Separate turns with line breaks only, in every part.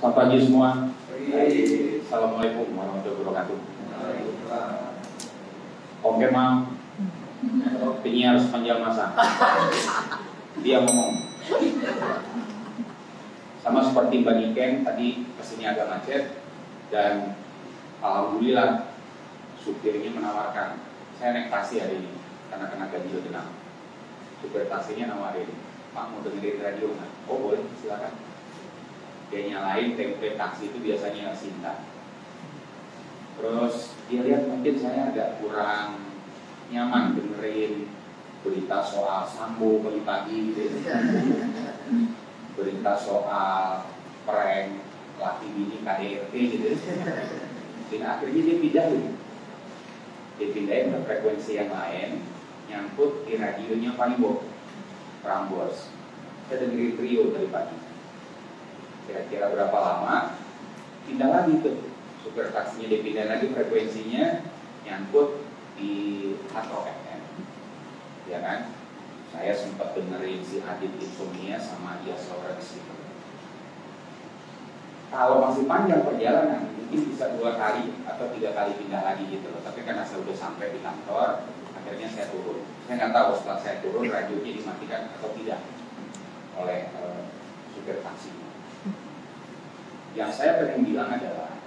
Selamat pagi semua. Assalamualaikum warahmatullahi wabarakatuh. Oke mam, penyiar sepanjang masa. Dia ngomong. Sama seperti Mbak Niken tadi kesini agak macet dan alhamdulillah supirnya menawarkan saya naik taksi hari ini karena kena ganjil genap. Supir taksinya nawarin, Pak mau dengerin radio nggak? Oh boleh, silakan. Dia nyalain template taksi itu biasanya Sinta. Terus dia lihat mungkin saya agak kurang nyaman dengerin berita soal Sambo pagi-pagi gitu. Berita soal prank laki bini KDRT gitu. Dan akhirnya dia pindahin. Dia pindahin ke frekuensi yang lain, nyangkut di radionya Panibo, Prambors. Saya dengerin trio dari pagi. Kira-kira berapa lama pindah lagi tuh supir taksinya, dipindah lagi frekuensinya, nyangkut di Atro FM, ya kan? Saya sempat dengerin si Adit Insomnia sama dia Lawrence gitu. Kalau masih panjang perjalanan mungkin bisa 2 kali atau 3 kali pindah lagi gitu loh. Tapi karena saya udah sampai di kantor, akhirnya saya turun. Saya nggak tahu setelah saya turun radionya dimatikan atau tidak oleh supir taksi. Yang saya pengen bilang adalah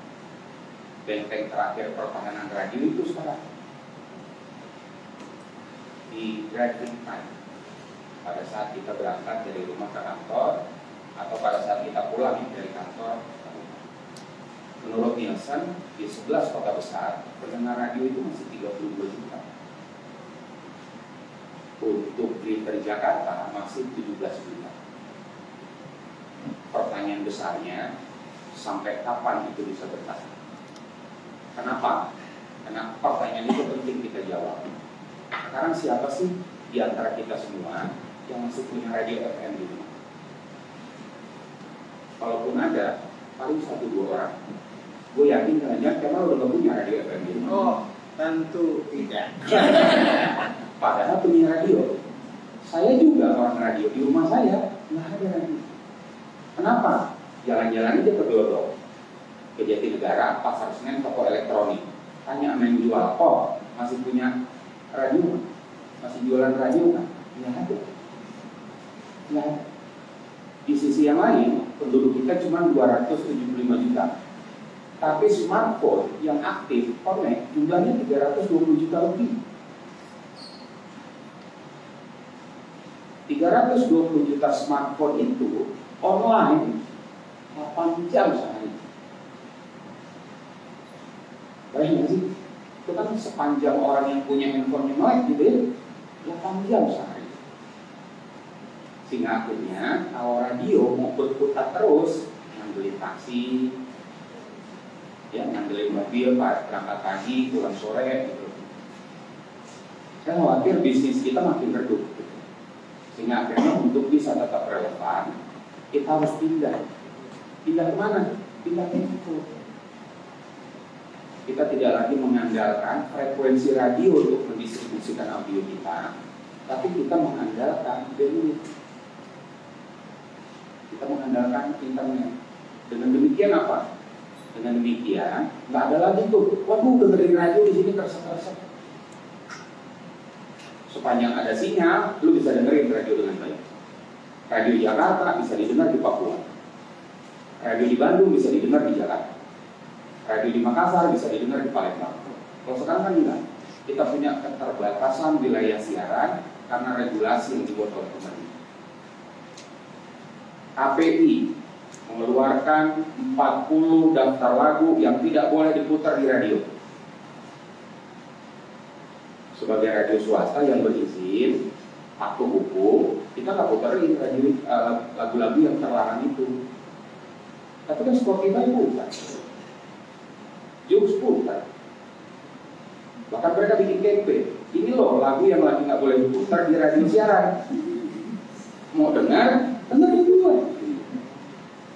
benteng terakhir pertahanan radio itu sekarang di driving time, pada saat kita berangkat dari rumah ke kantor atau pada saat kita pulang dari kantor. Menurut Nielsen di 11 kota besar pendengar radio itu masih 32 juta. Untuk di Jakarta masih 17 juta. Pertanyaan besarnya, sampai kapan itu bisa bertahan? Kenapa? Karena pertanyaan itu penting kita jawab. Sekarang siapa sih di antara kita semua yang masih punya radio FM di rumah? Kalaupun ada, paling 1-2 orang. Gue yakin jangan-jangan Kemal udah gak punya radio FM di rumah.
Oh, tentu tidak.
Padahal punya radio. Saya juga orang radio, di rumah saya nggak ada radio. Kenapa? Jalan-jalan aja ke Glodok, ke Jatinegara, Pasar Senen, toko elektronik. Tanya sama yang jual, oh masih punya radio? Masih jualan radio kan? Nggak ada. Nggak ada. Di sisi yang lain, penduduk kita cuma 275 juta. Tapi smartphone yang aktif, connect, jumlahnya 320 juta lebih. 320 juta smartphone itu online 8 jam sehari. Bayangin sih, itu kan sepanjang orang yang punya handphone yang melek gitu ya, 8 jam sehari. Sehingga akhirnya kalau radio mau berputar terus, ngandelin taksi, ya ngandelin mobil berangkat pagi, pulang sore gitu. Saya khawatir bisnis kita makin redup gitu. Sehingga akhirnya untuk bisa tetap relevan, kita harus pindah. Pindah kemana? Pindah ke itu. Kita tidak lagi mengandalkan frekuensi radio untuk mendistribusikan audio kita, tapi kita mengandalkan bandwidth. Kita mengandalkan internet. Dengan demikian apa? Dengan demikian nggak ada lagi tuh, waduh dengerin radio di sini keresek-keresek. Sepanjang ada sinyal, lu bisa dengerin radio dengan baik. Radio di Jakarta bisa didengar di Papua. Radio di Bandung bisa didengar di Jakarta. Radio di Makassar bisa didengar di Palembang. Kalau sekarang kan enggak. Kita punya keterbatasan wilayah siaran karena regulasi yang dibuat oleh pemerintah. KPI mengeluarkan 40 daftar lagu yang tidak boleh diputar di radio. Sebagai radio swasta yang berizin, patuh hukum, kita nggak puterin lagu-lagu yang terlarang itu. Tapi kan Spotify putar, Joox putar. Bahkan mereka bikin campaign, ini loh lagu yang lagi nggak boleh diputar di radio siaran. Mau dengar, dengerin dulu.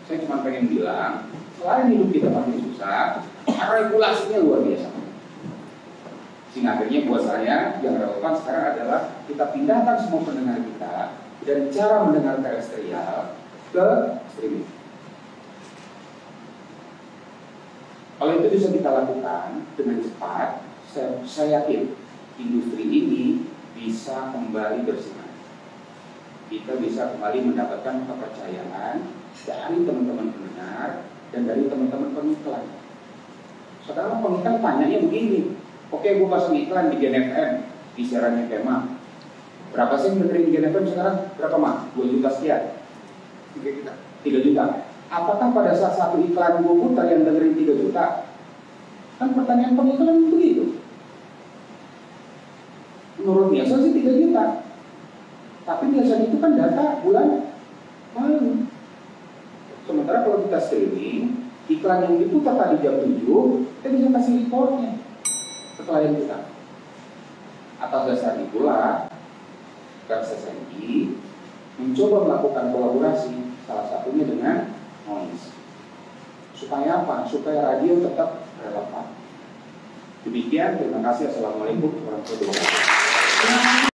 Saya cuma pengen bilang, selain hidup kita makin susah, regulasinya luar biasa. Sehingga akhirnya buat saya yang relevan sekarang adalah kita pindahkan semua pendengar kita dari cara mendengar terestrial ke streaming. Kalau itu bisa kita lakukan dengan cepat, saya yakin industri ini bisa kembali bersinar. Kita bisa kembali mendapatkan kepercayaan dari teman-teman pendengar dan dari teman-teman pengiklan. Sekarang pengiklan tanyanya begini, oke, gue pasang iklan di Gen FM, di siarannya Kema. Berapa sih yang dengerin Gen FM sekarang? Berapa mah? 2 juta sekian?
3 juta.
3 juta. Apakah pada saat satu iklan gue putar yang dengerin 3 juta? Kan pertanyaan pengiklan begitu. Menurut Nielsen sih 3 juta. Tapi Nielsen itu kan data bulan lalu. Sementara kalau kita streaming, iklan yang diputar tadi jam 7, kita bisa kasih reportnya ke klien kita. Atas dasar itulah, KSSNI mencoba melakukan kolaborasi, salah satunya dengan Noise. Supaya apa? Supaya radio tetap relevan. Demikian, terima kasih. Assalamualaikum warahmatullahi wabarakatuh.